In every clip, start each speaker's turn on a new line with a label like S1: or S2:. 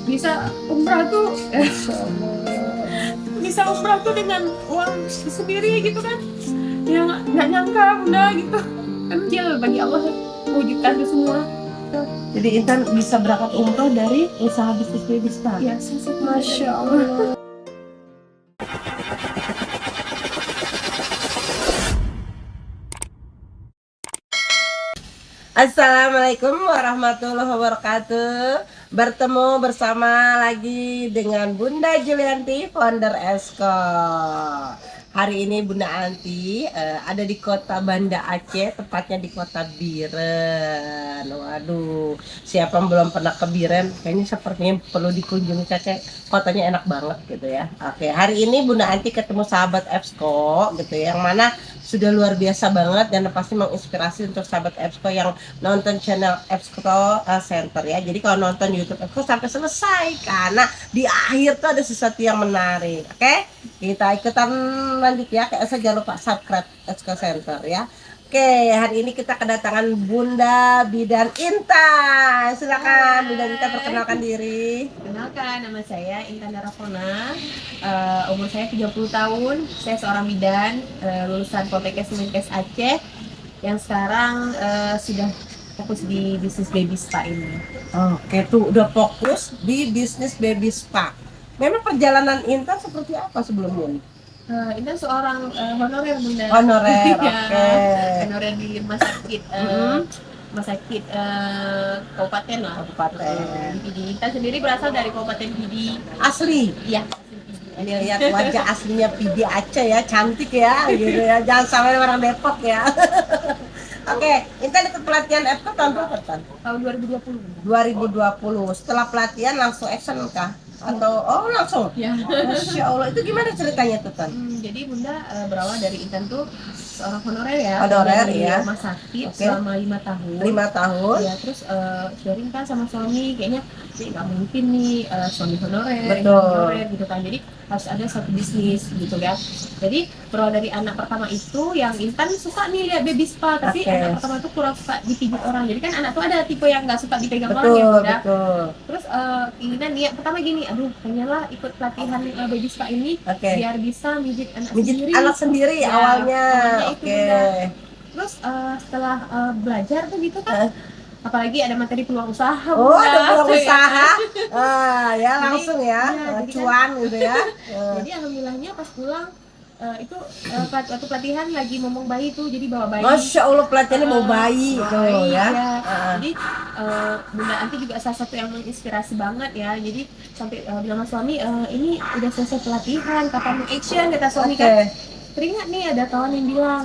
S1: bisa umrah tuh bisa umrah tuh dengan uang sendiri gitu kan, ya nggak nyangka bunda gitu kan, kecil bagi Allah mewujudkan itu semua.
S2: Jadi Intan bisa berangkat umroh dari usaha bisnis baby spa.
S1: Ya, masya Allah.
S2: Assalamualaikum warahmatullahi wabarakatuh. Bertemu bersama lagi dengan Bunda Julianti, founder Esko. Hari ini Bunda Anti ada di kota Banda Aceh, tepatnya di kota Biren. Waduh, siapa yang belum pernah ke Biren? Kayaknya sepertinya perlu dikunjungi, Cece. Kotanya enak banget gitu ya. Oke, hari ini Bunda Anti ketemu sahabat Esko gitu ya, yang mana sudah luar biasa banget dan pasti menginspirasi untuk sahabat Epsco yang nonton channel Epsco Center ya. Jadi kalau nonton YouTube Epsco sampai selesai, karena di akhir tuh ada sesuatu yang menarik. Oke, kita ikutan lanjut ya. Kayak saya jangan lupa subscribe Epsco Center ya. Oke, hari ini kita kedatangan Bunda Bidan Intan. Silakan Bunda Intan perkenalkan diri.
S1: Kenalkan, nama saya Intan Darafona. Umur saya 30 tahun. Saya seorang bidan, lulusan Poltekkes Kemenkes Aceh, yang sekarang sudah fokus di bisnis baby spa ini.
S2: Oke, tuh udah fokus di bisnis baby spa. Memang perjalanan Intan seperti apa sebelumnya?
S1: Intan seorang honorer bunda.
S2: Honorer,
S1: Ya,
S2: oke.
S1: honorer di rumah sakit. Rumah sakit kabupaten lah.
S2: Kabupaten.
S1: Di Pidi. Intan sendiri berasal dari Kabupaten Pidi.
S2: Asli.
S1: Iya.
S2: Ini lihat wajah aslinya Pidi Aceh ya, cantik ya, gitu ya. Jangan sampai orang Depok ya. Oke, Intan ikut pelatihan FK tahun berapa, Tan?
S1: Tahun 2020.
S2: 2020. Setelah pelatihan langsung action kah? Atau langsung?
S1: Ya.
S2: Masya Allah, itu gimana ceritanya tuh, Tan?
S1: Jadi bunda berawal dari Intan tuh seorang honorer ya.
S2: Honorer,
S1: dari
S2: ya.
S1: rumah sakit
S2: Oke.
S1: selama 5 tahun.
S2: 5 tahun.
S1: Ya, terus sharing kan sama suami, kayaknya nggak mungkin nih suami honorer,
S2: Betul.
S1: honorer gitu kan. Jadi harus ada satu bisnis gitu ya. Jadi berawal dari anak pertama itu yang Intan suka nih lihat baby spa, tapi
S2: Oke.
S1: anak pertama itu kurang suka dipijit orang. Jadi kan anak tuh ada tipe yang nggak suka dipegang orang ya
S2: Betul,
S1: bunda.
S2: betul.
S1: Terus keinginan niat pertama gini, aduh pengen lah ikut pelatihan baby spa ini
S2: Oke.
S1: biar bisa mijit anak
S2: Mijit
S1: sendiri.
S2: anak sendiri
S1: Ya,
S2: awalnya.
S1: awalnya itu,
S2: Oke.
S1: Bunda. Terus setelah belajar tuh gitu kan, apalagi ada materi peluang usaha.
S2: Oh,
S1: Bunda.
S2: ada peluang
S1: Ya.
S2: usaha. Ya
S1: Jadi,
S2: langsung ya,
S1: jadi kan-
S2: cuan gitu ya.
S1: Jadi alhamdulillahnya pas pulang itu waktu pelatihan lagi ngomong bayi tuh, jadi bawa bayi.
S2: Masya Allah, pelatihannya mau bayi tuh
S1: Bayi,
S2: ya.
S1: Jadi Bunda Anti juga salah satu yang menginspirasi banget ya. Jadi sampai bilang sama suami, ini udah selesai pelatihan, kapan mau action, kata suami
S2: Oke.
S1: kan. Teringat nih ada kawan yang bilang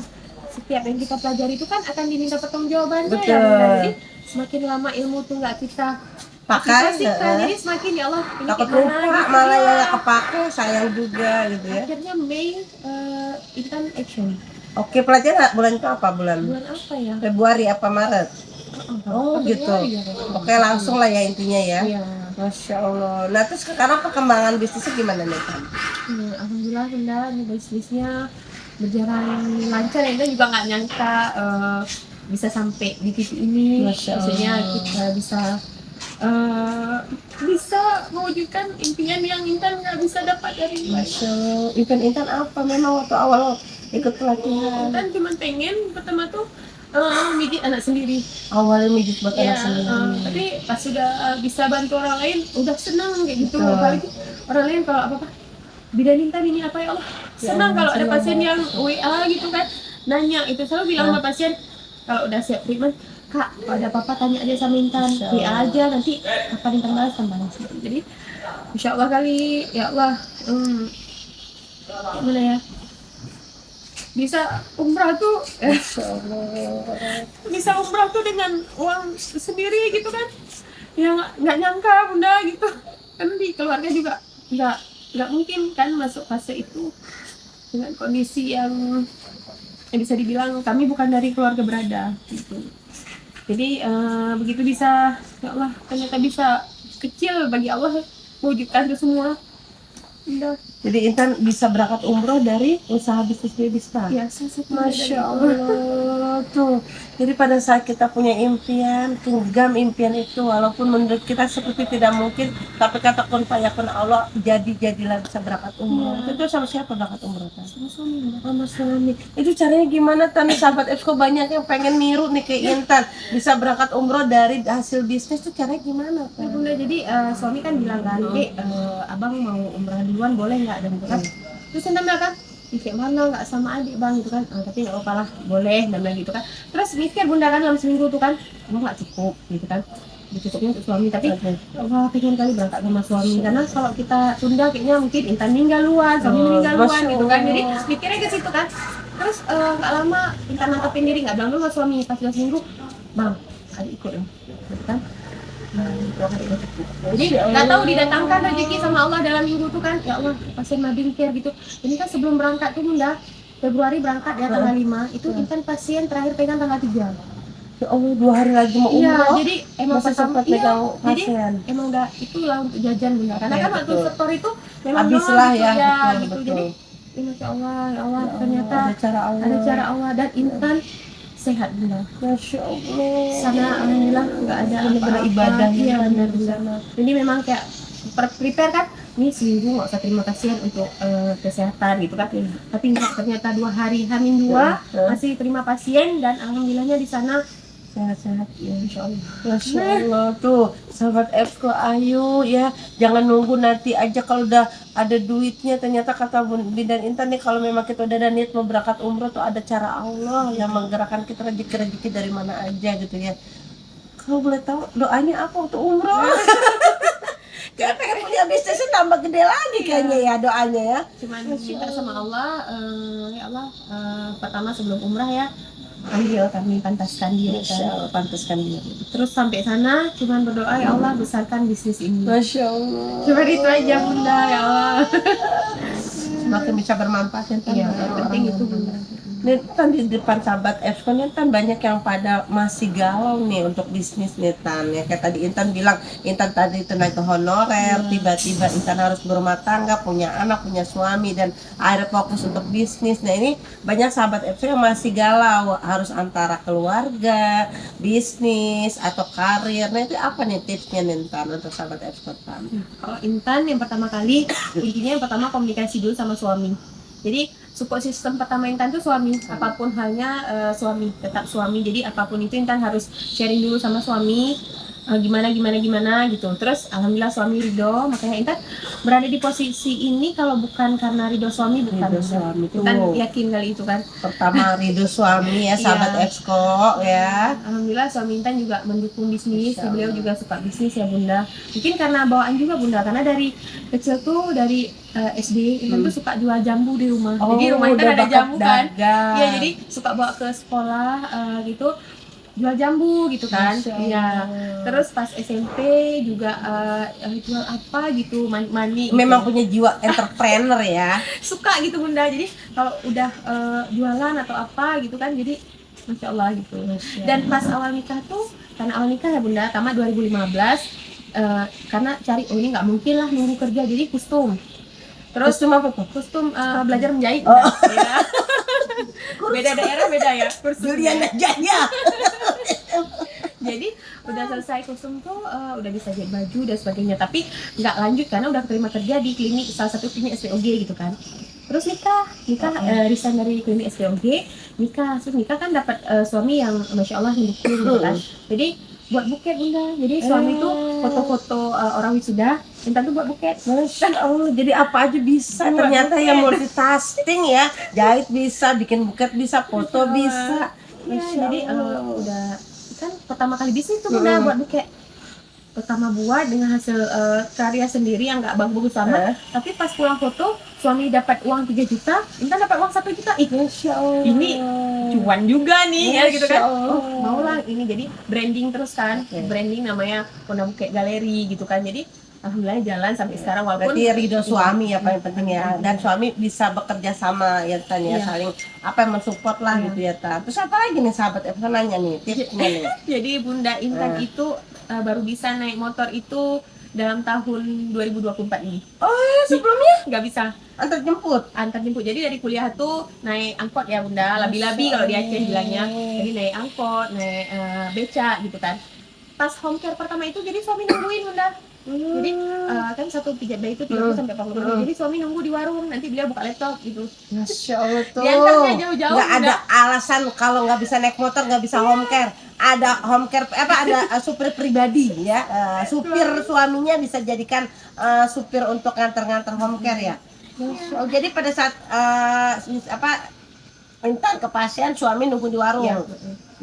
S1: setiap yang kita pelajari itu kan akan diminta pertanggungjawabannya ya
S2: Betul.
S1: Bunda. Jadi semakin lama ilmu tuh nggak kita
S2: Pakai,
S1: aplikasikan, jadi semakin ya Allah ini
S2: takut
S1: kayak
S2: lupa,
S1: gitu
S2: malah
S1: ya.
S2: ya kepake, sayang juga gitu ya.
S1: Akhirnya Mei Intan action.
S2: Oke, pelatihan bulan itu apa bulan?
S1: Bulan apa ya?
S2: Februari apa Maret? Oh gitu.
S1: Februari ya.
S2: Oke, langsung lah ya intinya ya.
S1: Iya.
S2: Masya Allah. Nah terus sekarang perkembangan bisnisnya gimana nih, Tan?
S1: Alhamdulillah bunda, ini bisnisnya berjalan lancar. Intan juga nggak nyangka bisa sampai di titik ini.
S2: Masya
S1: Maksudnya
S2: Allah.
S1: kita bisa mewujudkan impian yang Intan nggak bisa dapat dari
S2: Masya Allah. Intan apa memang waktu awal ikut pelatihan?
S1: Intan cuma pengen pertama tuh mijit anak sendiri.
S2: Awalnya mijit buat
S1: Ya,
S2: anak sendiri.
S1: tapi pas sudah bisa bantu orang lain, udah senang kayak gitu.
S2: Betul.
S1: Apalagi orang lain kalau apa-apa, bidan Intan ini apa ya Allah, senang kalau ada
S2: senang
S1: pasien
S2: banget.
S1: yang WA gitu kan, nanya itu selalu bilang sama pasien kalau udah siap treatment, Kak, kalau ada apa-apa tanya aja sama Intan,
S2: Masya
S1: WA
S2: Allah.
S1: aja nanti kapan Intan balas kan balas. Jadi Insya Allah kali, ya Allah, gimana ya? Bisa umrah tuh,
S2: Masya Allah.
S1: bisa umrah tuh dengan uang sendiri gitu kan, ya nggak nyangka bunda gitu kan. Di keluarga juga nggak mungkin kan masuk fase itu dengan kondisi yang bisa dibilang kami bukan dari keluarga berada gitu. Jadi begitu bisa, ya Allah ternyata bisa kecil bagi Allah mewujudkan itu semua bunda.
S2: Jadi Intan bisa berangkat umroh dari usaha bisnis baby spa.
S1: Ya, saya
S2: Masya Allah tuh. Jadi pada saat kita punya impian, genggam impian itu, walaupun menurut kita seperti tidak mungkin, tapi kata kun fayakun Allah, jadilah bisa berangkat umroh.
S1: Iya.
S2: Itu sama siapa berangkat umroh Tan?
S1: sama suami.
S2: Sama suami. Itu caranya gimana Tan? Sahabat Epsko banyak yang pengen niru nih ke Intan, bisa berangkat umroh dari hasil bisnis, itu caranya gimana
S1: Ya
S2: Tan?
S1: bunda, jadi suami kan bilang kan, abang mau umrah duluan boleh nggak, dan gitu kan. Terus Intan bilang kan, kayak mana nggak sama adik bang gitu kan. Tapi nggak apa-apa lah, boleh, dan bilang gitu kan. Terus mikir bunda kan dalam seminggu tuh kan, emang nggak cukup gitu kan, cukupnya untuk suami. Tapi wah, pengen kali berangkat sama suami, karena kalau kita tunda kayaknya mungkin Intan meninggal luan, suami meninggal luan
S2: Masya
S1: gitu kan.
S2: Allah.
S1: Jadi mikirnya ke situ kan. Terus nggak lama Intan nantepin diri, nggak bilang dulu sama suami. Pas 2 minggu, bang adik ikut dong gitu kan. Jadi nggak tahu didatangkan rezeki sama Allah dalam minggu tuh kan. Ya Allah, pasien Madin Care gitu. Ini kan sebelum berangkat tuh bunda, Februari berangkat ya tanggal 5, itu Intan pasien terakhir pegang tanggal 3.
S2: Ya Allah, 2 hari lagi mau
S1: Iya,
S2: umroh.
S1: jadi emang
S2: Masih
S1: pertama
S2: sempat pegang
S1: jadi
S2: pasien.
S1: emang udah itulah untuk jajan bunda. Karena
S2: Ya,
S1: kan waktu
S2: betul.
S1: setor itu memang
S2: Habis
S1: nol
S2: lah
S1: gitu,
S2: ya, betul,
S1: gitu.
S2: betul.
S1: Jadi ya, Masya Allah, ya Allah, ternyata
S2: ada cara Allah.
S1: ada cara Allah, dan Intan sehat bunda.
S2: Masya Allah.
S1: Sana alhamdulillah nggak ada
S2: Benar-benar
S1: apa-apa.
S2: ibadah
S1: Iya
S2: ya,
S1: benar
S2: di
S1: bunda.
S2: sana.
S1: Jadi memang kayak prepare kan, ini seminggu nggak usah terima pasien untuk kesehatan gitu kan. Tapi nggak, ternyata 2 hari H-2 masih terima pasien, dan alhamdulillahnya di sana sehat-sehat ya, insya Allah.
S2: Masya Allah tuh, sahabat Epsko, ayo ya, jangan nunggu nanti aja kalau udah ada duitnya. Ternyata kata Bun dan Intan nih, kalau memang kita udah ada niat mau berangkat umroh tuh ada cara Allah yang menggerakkan kita rezeki dari mana aja gitu ya. Kalau boleh tahu doanya apa untuk umroh? Kayak pengen punya bisnisnya tambah gede lagi kayaknya ya doanya ya.
S1: Cuman minta sama Allah, ya Allah, pertama sebelum umrah ya, panggil kami, pantaskan diri
S2: Masya
S1: kan.
S2: Allah, pantaskan diri.
S1: Terus sampai sana cuman berdoa, ya Allah besarkan bisnis ini.
S2: Masya Allah.
S1: Cuma itu aja bunda, ya Allah.
S2: Semakin bisa bermanfaat ya Tan,
S1: Iya,
S2: buat orang
S1: penting
S2: yang
S1: itu
S2: benar.
S1: bunda.
S2: Nih Tan, di depan sahabat Epsko nih Tan banyak yang pada masih galau nih untuk bisnis nih Tan. Ya kayak tadi Intan bilang, Intan tadi tenaga honorer, tiba-tiba Intan harus berumah tangga, punya anak, punya suami, dan akhirnya fokus untuk bisnis. Nah ini banyak sahabat Epsko yang masih galau, harus antara keluarga, bisnis, atau karir. Nah itu apa nih tipsnya nih Tan untuk sahabat Epsko Tan?
S1: Kalau Intan yang pertama kali, intinya yang pertama komunikasi dulu sama suami. Jadi support system pertama Intan tuh suami, apapun halnya suami, tetap suami. Jadi apapun itu Intan harus sharing dulu sama suami, gimana gitu. Terus alhamdulillah suami ridho, makanya Intan berada di posisi ini kalau bukan karena ridho suami, bukan.
S2: Ridho suami tuh.
S1: Intan yakin kali itu kan.
S2: Pertama ridho suami ya sahabat
S1: Iya.
S2: Epsko ya.
S1: Alhamdulillah suami Intan juga mendukung bisnis.
S2: Masya Allah.
S1: Beliau juga suka bisnis ya bunda. Mungkin karena bawaan juga bunda, karena dari kecil tuh dari SD Intan tuh suka jual jambu di rumah. Jadi rumah Intan
S2: udah
S1: ada
S2: bakat
S1: jambu kan.
S2: dagang.
S1: Iya, jadi suka bawa ke sekolah gitu, jual jambu gitu kan.
S2: Masya
S1: Iya.
S2: Allah.
S1: Terus pas SMP juga jual apa gitu, mani.
S2: Memang
S1: gitu.
S2: punya jiwa entrepreneur ya.
S1: Suka gitu bunda. Jadi kalau udah jualan atau apa gitu kan, jadi Masya Allah gitu. Dan pas awal nikah tuh, karena awal nikah ya bunda, tamat 2015, karena cari, oh ini nggak mungkin lah nunggu kerja, jadi kostum. Terus
S2: Kostum apa tuh?
S1: kostum belajar menjahit.
S2: Oh.
S1: Ya. Beda daerah beda ya. Kostum.
S2: Juliana Jaya.
S1: Jadi udah selesai kostum tuh udah bisa jahit baju dan sebagainya, tapi nggak lanjut karena udah terima kerja di klinik, salah satu klinik SPOG gitu kan. Terus nikah resign dari klinik SPOG, terus nikah kan dapat suami yang Masya Allah mendukung gitu kan. Jadi buat buket bunda, jadi suami tuh foto-foto orang wisuda, Intan tuh buat buket.
S2: Masya Allah, jadi apa aja bisa ternyata yang multitasking ya. Jahit bisa, bikin buket bisa, foto bisa.
S1: Ya,
S2: Masya
S1: jadi
S2: Allah.
S1: udah kan pertama kali bisnis tuh bunda buat buket. Pertama buat dengan hasil karya sendiri yang nggak bagus-bagus amat, tapi pas pulang foto suami dapat uang 3 juta, Intan dapat uang 1 juta.
S2: Masya Allah.
S1: Ini cuan juga nih ya gitu kan.
S2: Masya Allah.
S1: Oh, maulah ini, jadi branding terus kan. Branding namanya Pona Buket Galeri gitu kan. Jadi alhamdulillah jalan sampai sekarang, walaupun
S2: Berarti ridho suami ya paling penting ya, dan suami bisa bekerja sama ya Tan ya,
S1: Iya.
S2: saling apa yang mensupport lah gitu ya Tan. Terus apa lagi nih sahabat Epson nanya nih tipsnya nih.
S1: jadi Bunda Intan itu baru bisa naik motor itu dalam tahun 2024 ini.
S2: Oh, sebelumnya
S1: Nggak bisa
S2: antar jemput.
S1: antar jemput. Jadi dari kuliah tuh naik angkot ya bunda, labi-labi kalau di Aceh bilangnya. Jadi naik angkot, naik beca gitu kan. Pas home care pertama itu jadi suami nungguin bunda. Jadi kan satu pijat bayi itu 30 sampai 40 menit. Jadi suami nunggu di warung, nanti beliau buka laptop gitu.
S2: Masya Allah tuh.
S1: Diantarnya jauh-jauh,
S2: Nggak ada
S1: Bunda.
S2: alasan kalau nggak bisa naik motor nggak bisa home care. Ada home care ada supir pribadi ya. Supir suaminya bisa jadikan supir untuk nganter-nganter home care ya. Masya Allah. Jadi pada saat Intan ke pasien suami nunggu di warung.
S1: Iya.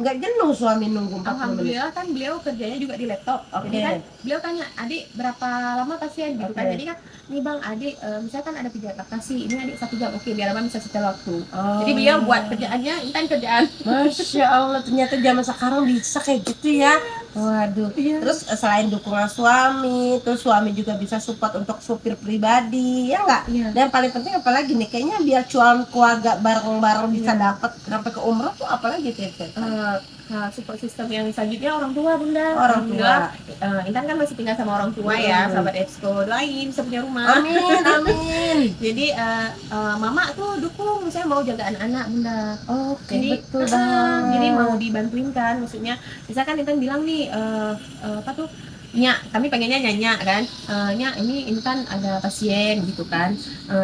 S2: Nggak jenuh suami nunggu 40 menit.
S1: Alhamdulillah kan beliau kerjanya juga di laptop. Jadi
S2: Oke.
S1: kan beliau tanya, adik berapa lama pasien gitu kan.
S2: Oke.
S1: Jadi kan, nih bang adik misalkan ada 3 laktasi, ini adik 1 jam, oke biar abang bisa setel waktu.
S2: Oh.
S1: Jadi beliau buat kerjaannya, Intan kerjaan.
S2: Masya Allah, ternyata zaman sekarang bisa kayak gitu ya. Waduh.
S1: Iya.
S2: Terus selain dukungan suami, terus suami juga bisa support untuk supir pribadi, ya enggak?
S1: Iya.
S2: Dan paling penting apalagi nih, kayaknya biar cuan keluarga bareng-bareng bisa dapat sampai ke umroh tuh apalagi tuh?
S1: Support system yang selanjutnya orang tua bunda.
S2: Orang tua.
S1: Alhamdulillah, Intan kan masih tinggal sama orang tua ya, sahabat Exco, doain bisa punya rumah.
S2: Amin, amin.
S1: Jadi mama tuh dukung, misalnya mau jaga anak-anak bunda.
S2: Oke,
S1: Jadi
S2: betul banget.
S1: jadi mau dibantuin kan, maksudnya misalkan Intan bilang nih apa tuh Nyak, kami panggilnya Nyanya kan. Nyak, ini Intan ada pasien gitu kan.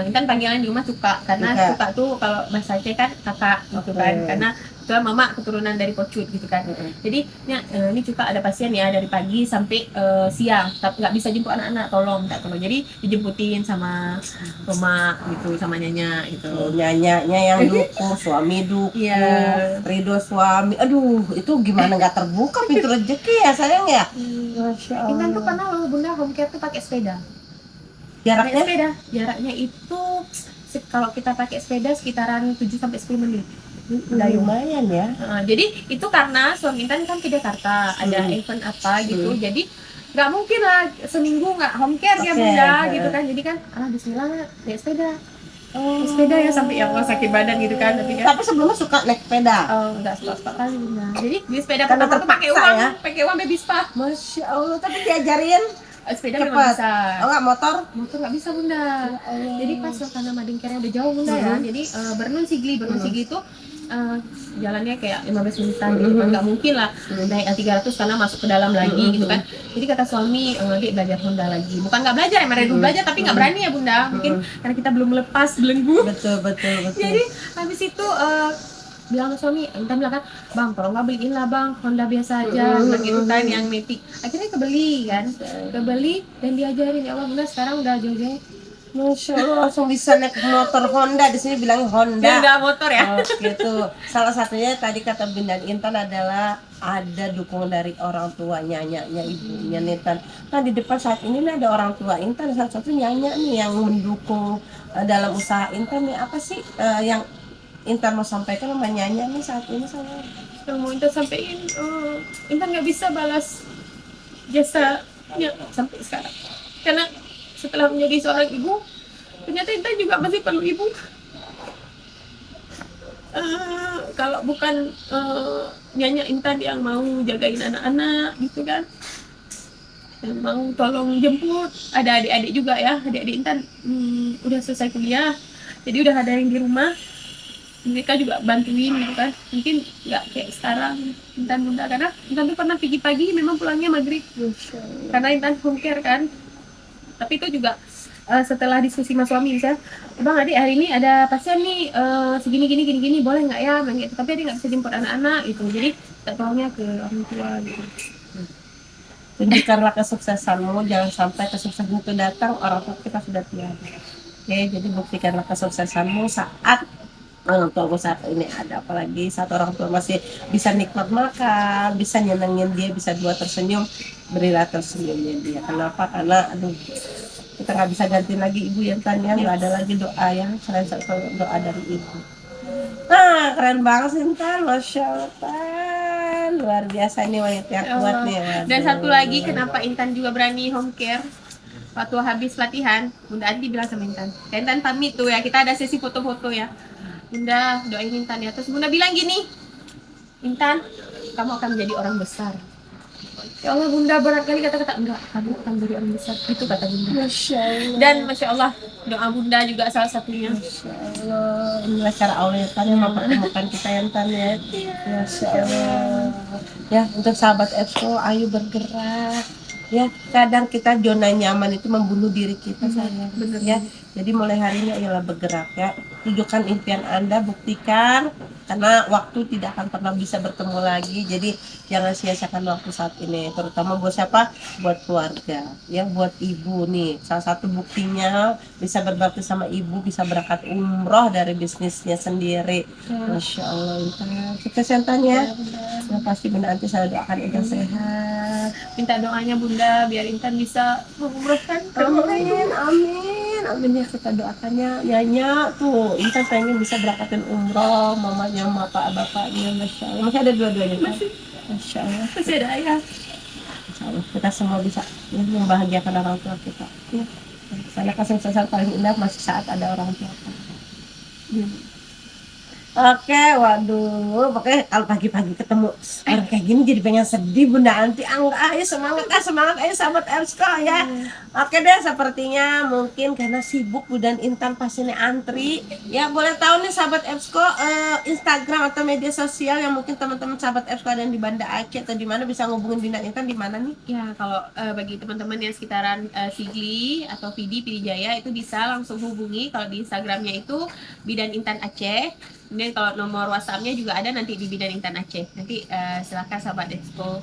S1: Intan panggilan di rumah Cuka karena Cuka tuh kalau bahasa Aceh kan kakak gitu kan. Karena kebetulan mama keturunan dari Pocut gitu kan. Jadi Nyak, ini Cuka ada pasien ya dari pagi sampai siang, tapi nggak bisa jemput anak-anak, tolong minta tolong. Jadi dijemputin sama mama gitu, sama Nyanya gitu.
S2: Nyanyanya yang dukung, suami dukung,
S1: Iya.
S2: ridho suami. Aduh, itu gimana nggak terbuka pintu rezeki ya sayang ya? Masya
S1: Intan tuh pernah loh bunda home care tuh pakai sepeda. Naik
S2: Jaraknya?
S1: sepeda, jaraknya itu kalau kita pakai sepeda sekitaran 7 sampai 10 menit.
S2: Udah lumayan ya.
S1: Jadi itu karena suami Intan kan ke Jakarta, ada event apa gitu. Jadi nggak mungkin lah seminggu nggak home care ya bunda gitu kan. Jadi kan bismillah naik sepeda. Naik sepeda ya sampai ya Allah sakit badan gitu kan.
S2: Tapi sebelumnya suka naik sepeda.
S1: Nggak suka kali bunda. Jadi di sepeda
S2: Karena
S1: pertama tuh pakai
S2: terpaksa
S1: uang,
S2: ya?
S1: pakai uang baby spa.
S2: Masya Allah, tapi diajarin
S1: Sepeda
S2: cepet.
S1: memang bisa.
S2: Oh nggak motor?
S1: Motor nggak bisa bunda. Jadi pas karena Madingkernya udah jauh bunda ya. Jadi Bernun Sigli itu jalannya kayak 15 menitan gitu kan, nggak mungkin lah naik 300 karena masuk ke dalam lagi gitu kan. Jadi kata suami, dia belajar Honda lagi, bukan nggak belajar, emang dulu belajar tapi nggak berani ya bunda, mungkin karena kita belum melepas belenggu.
S2: Betul.
S1: Jadi habis itu bilang ke suami, Intan bilang kan, bang tolong nggak beliin lah bang Honda biasa aja gitu kan yang Matic. Akhirnya kebeli dan diajarin, ya Allah bunda sekarang udah jauh-jauh.
S2: Masya Allah, langsung bisa naik motor Honda. Di sini bilang Honda.
S1: Dia nggak motor ya.
S2: Gitu. Salah satunya tadi kata Bunda Intan adalah ada dukungan dari orang tua, nyanyanya, ibunya Intan. Nah di depan saat ini nih ada orang tua Intan, salah satu nyanya nih yang mendukung dalam usaha Intan nih. Apa sih yang Intan mau sampaikan sama nyanya nih saat ini sama?
S1: Yang mau Intan sampaikan, Intan nggak bisa balas jasanya sampai sekarang. Karena setelah menjadi seorang ibu, ternyata Intan juga masih perlu ibu. Kalau bukan nyanya Intan yang mau jagain anak-anak gitu kan, yang mau tolong jemput, ada adik-adik juga ya, adik-adik Intan udah selesai kuliah, jadi udah ada yang di rumah, mereka juga bantuin gitu kan. Mungkin nggak kayak sekarang Intan bunda, karena Intan tuh pernah pergi pagi memang pulangnya maghrib karena Intan home care kan. Tapi itu juga setelah diskusi sama suami, misalnya bang adik hari ini ada pasien nih segini boleh nggak ya gitu. Tapi adik nggak bisa jemput anak-anak gitu, jadi tak tolongnya ke orang tua gitu.
S2: Tunjukkanlah kesuksesanmu, jangan sampai kesuksesan itu datang orang tua kita sudah tiada. Oke, jadi buktikanlah kesuksesanmu saat orang tua saat ini ada, apalagi saat orang tua masih bisa nikmat makan, bisa nyenengin dia, bisa dua tersenyum, berilah tersenyumnya dia. Kenapa? Karena aduh, kita nggak bisa ganti lagi ibu yang tanya, nggak ada lagi doa yang selain satu doa dari ibu. Nah, keren banget sih Intan, Masya Allah, Tan. Luar biasa ini wanita yang kuat nih.
S1: Dan satu lagi kenapa Intan juga berani home care, waktu habis latihan Bunda Andi bilang sama Intan, Intan pamit tuh ya, kita ada sesi foto-foto ya, Bunda doain Intan ya. Terus Bunda bilang gini, Intan kamu akan menjadi orang besar, Ya Allah bunda, barangkali kata-kata enggak, kamu akan jadi orang besar, itu kata bunda.
S2: Masya Allah.
S1: Dan masya Allah doa bunda juga salah satunya.
S2: Masya Allah, inilah cara Allah ya Tan yang mempertemukan kita ya Tan ya. Masya Allah. Ya untuk sahabat Exco, ayo bergerak. Ya kadang kita zona nyaman itu membunuh diri kita sayang.
S1: Bener.
S2: Ya jadi mulai hari ini ayolah bergerak ya. Tunjukkan impian Anda, buktikan karena waktu tidak akan pernah bisa bertemu lagi. Jadi jangan sia-siakan waktu saat ini, terutama buat siapa? Buat keluarga, ya buat ibu nih. Salah satu buktinya bisa berbakti sama ibu, bisa berangkat umroh dari bisnisnya sendiri. Masya Allah, Intan. Sukses ya, Intan ya. Yang pasti Bunda Anti saya doakan Intan sehat.
S1: Minta doanya bunda biar Intan bisa mengumrohkan ke
S2: Amin, amin, amin ya kita doakannya. Nyanya tuh, Intan pengen bisa berangkatin umroh, mamanya sama bapaknya, masya Allah. Masih ada dua-duanya kan? Masya Allah.
S1: masih ada ayah.
S2: Insya Allah kita semua bisa ya, membahagiakan orang tua kita. Ya. Karena kasih sayang paling indah masih saat ada orang tua. Oke, waduh, pokoknya kalau pagi-pagi ketemu orang kayak gini jadi pengen sedih Bunda Anti. Enggak, ayo semangat, ayo sahabat Elsko ya. Oke deh, sepertinya mungkin karena sibuk Bu dan Intan pasti nih antri. Ya boleh tahu nih sahabat Elsko Instagram atau media sosial yang mungkin teman-teman sahabat Elsko ada yang di Banda Aceh atau di mana bisa ngubungin Bunda Intan di mana nih?
S1: Ya kalau bagi teman-teman yang sekitaran Sigli atau Pidi Jaya itu bisa langsung hubungi. Kalau di Instagramnya itu Bidan Intan Aceh. Kemudian kalau nomor WhatsApp-nya juga ada nanti di Bidan Intan Aceh. Nanti silakan sahabat Expo.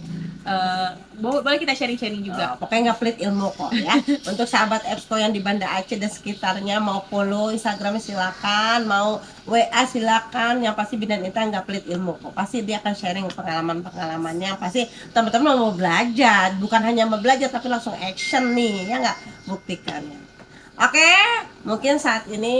S1: Boleh kita sharing-sharing juga.
S2: Pokoknya nggak pelit ilmu kok ya. Untuk sahabat Expo yang di Banda Aceh dan sekitarnya mau follow Instagramnya silakan, mau WA silakan. Yang pasti Bidan Intan nggak pelit ilmu kok. Pasti dia akan sharing pengalamannya. Pasti teman-teman mau belajar, bukan hanya mau belajar tapi langsung action nih, ya nggak? Buktikan. Oke, mungkin saat ini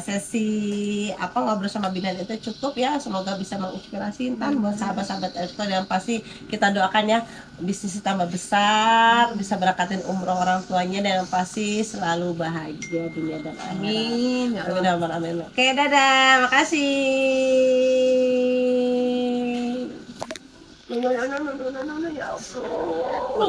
S2: sesi ngobrol sama Bidan itu cukup ya. Semoga bisa menginspirasi Intan buat sahabat-sahabat Elsko dan pasti kita doakan ya bisnis tambah besar, bisa berangkatin umroh orang tuanya dan yang pasti selalu bahagia dunia dan akhirat.
S1: Amin. Ya
S2: Amin,
S1: Allah.
S2: amin, amin. Oke, dadah, makasih. Ya Allah.